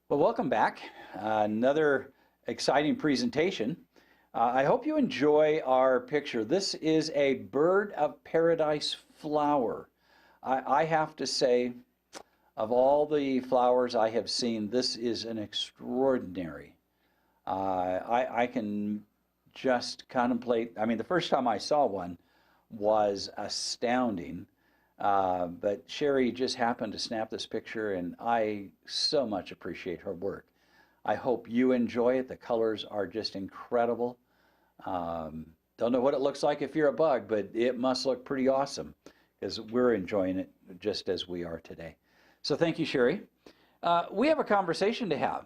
Well, welcome back. Another exciting presentation. I hope you enjoy our picture. This is a bird of paradise flower. I have to say, of all the flowers I have seen, this is an extraordinary. I can just contemplate. I mean, the first time I saw one was astounding. But Sherry just happened to snap this picture, and I so much appreciate her work. I hope you enjoy it. The colors are just incredible. Don't know what it looks like if you're a bug, but it must look pretty awesome because we're enjoying it just as we are today. So thank you, Sherry. We have a conversation to have.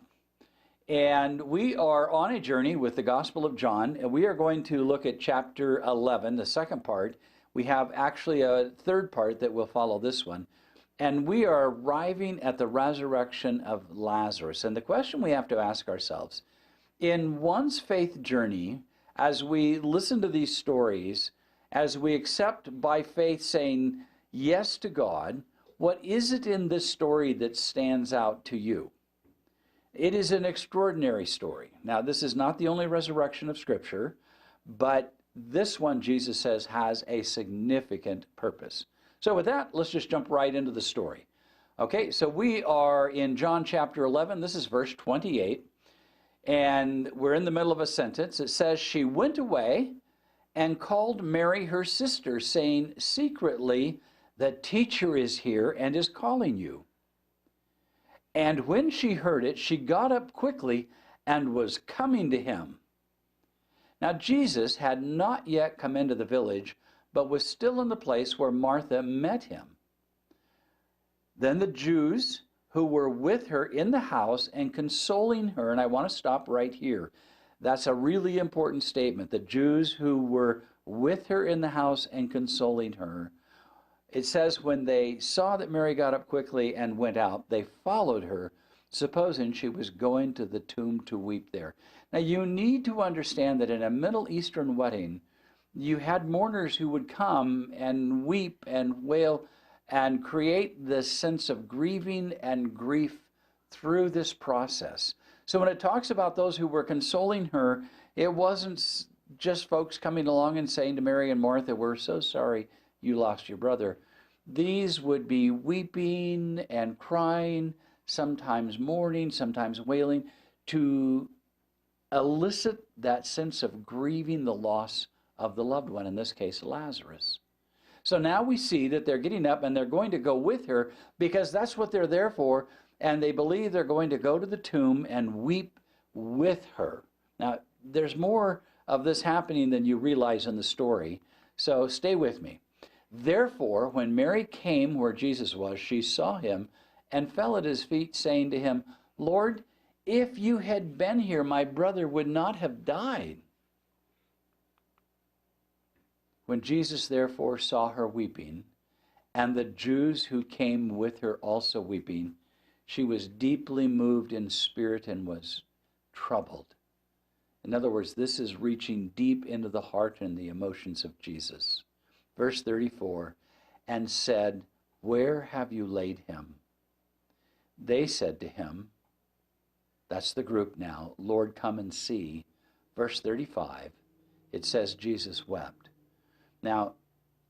And we are on a journey with the Gospel of John, and we are going to look at chapter 11, the second part. We have actually a third part that will follow this one. And we are arriving at the resurrection of Lazarus. And the question we have to ask ourselves, in one's faith journey, as we listen to these stories, as we accept by faith saying yes to God, what is it in this story that stands out to you? It is an extraordinary story. Now, this is not the only resurrection of Scripture, but this one, Jesus says, has a significant purpose. So with that, let's just jump right into the story. Okay, so we are in John chapter 11. This is verse 28. And we're in the middle of a sentence. It says, "She went away and called Mary, her sister, saying secretly, 'The teacher is here and is calling you.' And when she heard it, she got up quickly and was coming to him." Now, Jesus had not yet come into the village, but was still in the place where Martha met him. Then the Jews who were with her in the house and consoling her, and I want to stop right here. That's a really important statement. The Jews who were with her in the house and consoling her. It says when they saw that Mary got up quickly and went out, they followed her, supposing she was going to the tomb to weep there. Now, you need to understand that in a Middle Eastern wedding, you had mourners who would come and weep and wail and create this sense of grieving and grief through this process. So when it talks about those who were consoling her, it wasn't just folks coming along and saying to Mary and Martha, "We're so sorry you lost your brother." These would be weeping and crying, sometimes mourning, sometimes wailing, to elicit that sense of grieving the loss of the loved one, in this case, Lazarus. So now we see that they're getting up and they're going to go with her because that's what they're there for, and they believe they're going to go to the tomb and weep with her. Now, there's more of this happening than you realize in the story, so stay with me. "Therefore, when Mary came where Jesus was, she saw him and fell at his feet, saying to him, 'Lord, if you had been here, my brother would not have died.' When Jesus therefore saw her weeping, and the Jews who came with her also weeping, she was deeply moved in spirit and was troubled." In other words, this is reaching deep into the heart and the emotions of Jesus. Verse 34, "And said, 'Where have you laid him?' They said to him," that's the group now, "Lord, come and see." Verse 35, it says Jesus wept. Now,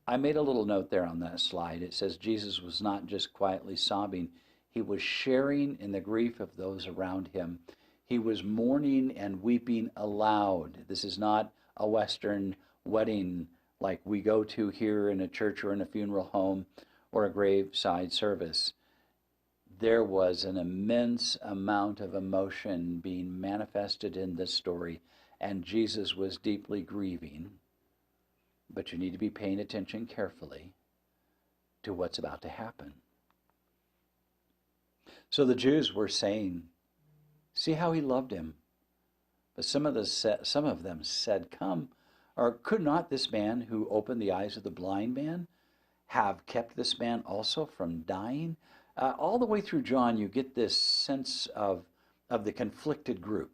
I made a little note there on that slide. It says Jesus was not just quietly sobbing. He was sharing in the grief of those around him. He was mourning and weeping aloud. This is not a Western wedding like we go to here in a church or in a funeral home or a graveside service. There was an immense amount of emotion being manifested in this story, and Jesus was deeply grieving. But you need to be paying attention carefully to what's about to happen. So the Jews were saying, "See how he loved him." But some of them said, "Come, or could not this man who opened the eyes of the blind man have kept this man also from dying?" All the way through John, you get this sense of the conflicted group.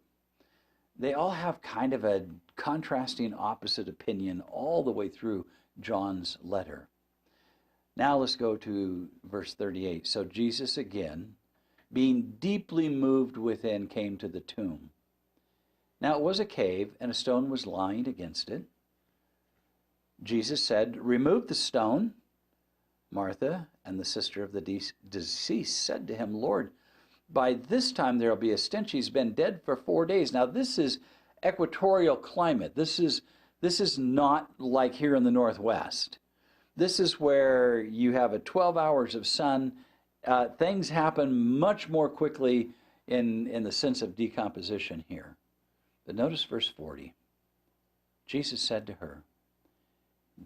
They all have kind of a contrasting opposite opinion all the way through John's letter. Now let's go to verse 38. "So Jesus again, being deeply moved within, came to the tomb. Now it was a cave, and a stone was lying against it. Jesus said, "Remove the stone." Martha and the sister of the deceased said to him, "Lord, by this time there will be a stench. He's been dead for 4 days." Now this is equatorial climate. This is not like here in the Northwest. This is where you have a 12 hours of sun. Things happen much more quickly in the sense of decomposition here. But notice verse 40. Jesus said to her,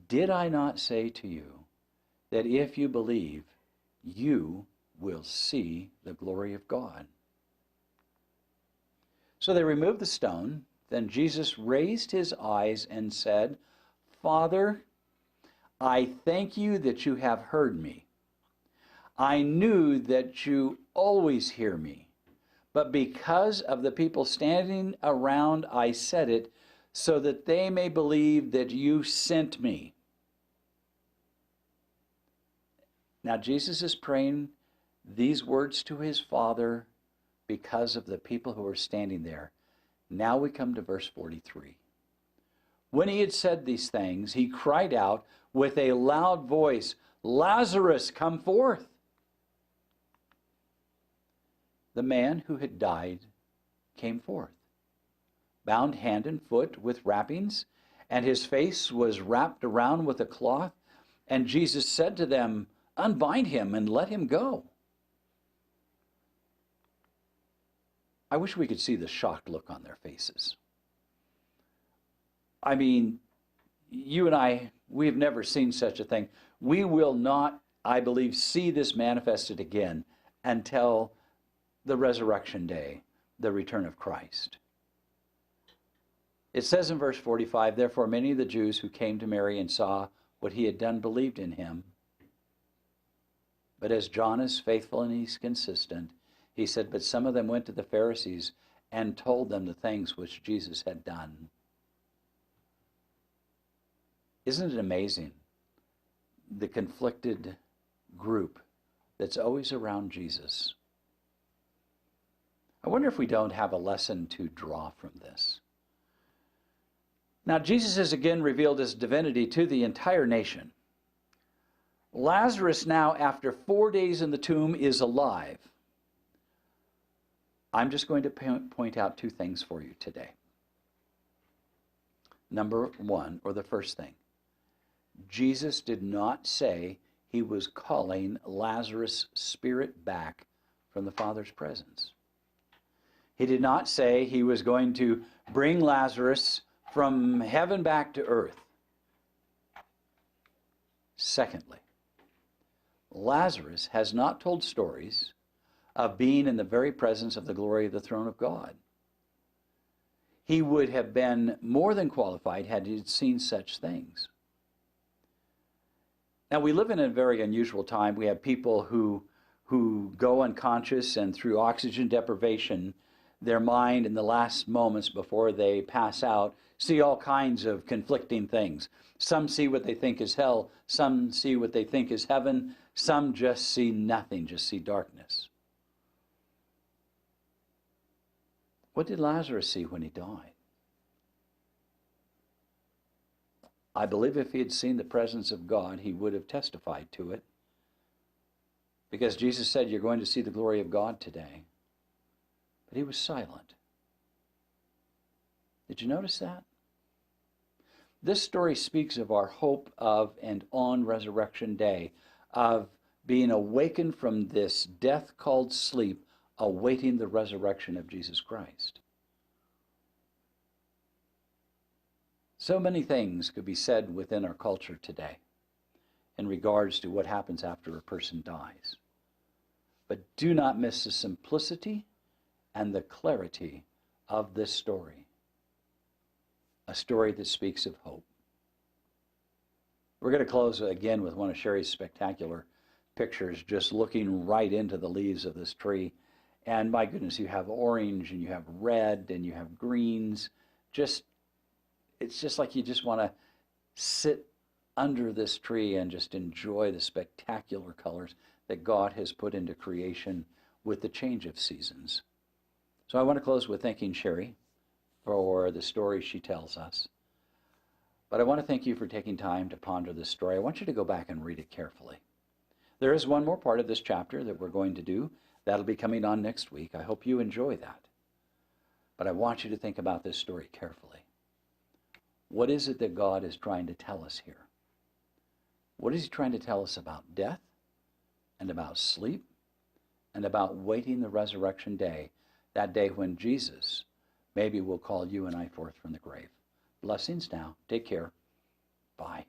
"Did I not say to you that if you believe, you will see the glory of God?" So they removed the stone. Then Jesus raised his eyes and said, "Father, I thank you that you have heard me. I knew that you always hear me, but because of the people standing around, I said it, so that they may believe that you sent me." Now Jesus is praying these words to his Father because of the people who are standing there. Now we come to verse 43. When he had said these things, he cried out with a loud voice, "Lazarus, come forth!" The man who had died came forth, bound hand and foot with wrappings, and his face was wrapped around with a cloth. And Jesus said to them, "Unbind him and let him go." I wish we could see the shocked look on their faces. I mean, you and I, we have never seen such a thing. We will not, I believe, see this manifested again until the resurrection day, the return of Christ. It says in verse 45, "Therefore many of the Jews who came to Mary and saw what he had done believed in him. But as John is faithful and he's consistent, he said, but some of them went to the Pharisees and told them the things which Jesus had done." Isn't it amazing, the conflicted group that's always around Jesus? I wonder if we don't have a lesson to draw from this. Now, Jesus has again revealed his divinity to the entire nation. Lazarus now, after 4 days in the tomb, is alive. I'm just going to point out two things for you today. Number one, or the first thing, Jesus did not say he was calling Lazarus' spirit back from the Father's presence. He did not say he was going to bring Lazarus from heaven back to earth. Secondly, Lazarus has not told stories of being in the very presence of the glory of the throne of God. He would have been more than qualified had he seen such things. Now, we live in a very unusual time. We have people who go unconscious, and through oxygen deprivation, their mind in the last moments before they pass out see all kinds of conflicting things. Some see what they think is hell. Some see what they think is heaven. Some just see nothing, just see darkness. What did Lazarus see when he died? I believe if he had seen the presence of God, he would have testified to it. Because Jesus said, "You're going to see the glory of God today." But he was silent. Did you notice that? This story speaks of our hope of and on Resurrection Day, of being awakened from this death called sleep, awaiting the resurrection of Jesus Christ. So many things could be said within our culture today in regards to what happens after a person dies. But do not miss the simplicity and the clarity of this story. A story that speaks of hope. We're going to close again with one of Sherry's spectacular pictures, just looking right into the leaves of this tree. And my goodness, you have orange and you have red and you have greens. It's just like you just want to sit under this tree and just enjoy the spectacular colors that God has put into creation. with the change of seasons. So I want to close with thanking Sherry for the story she tells us. But I want to thank you for taking time to ponder this story. I want you to go back and read it carefully. There is one more part of this chapter that we're going to do. That'll be coming on next week. I hope you enjoy that. But I want you to think about this story carefully. What is it that God is trying to tell us here? What is he trying to tell us about death and about sleep and about waiting the resurrection day, that day when Jesus maybe will call you and I forth from the grave? Blessings now. Take care. Bye.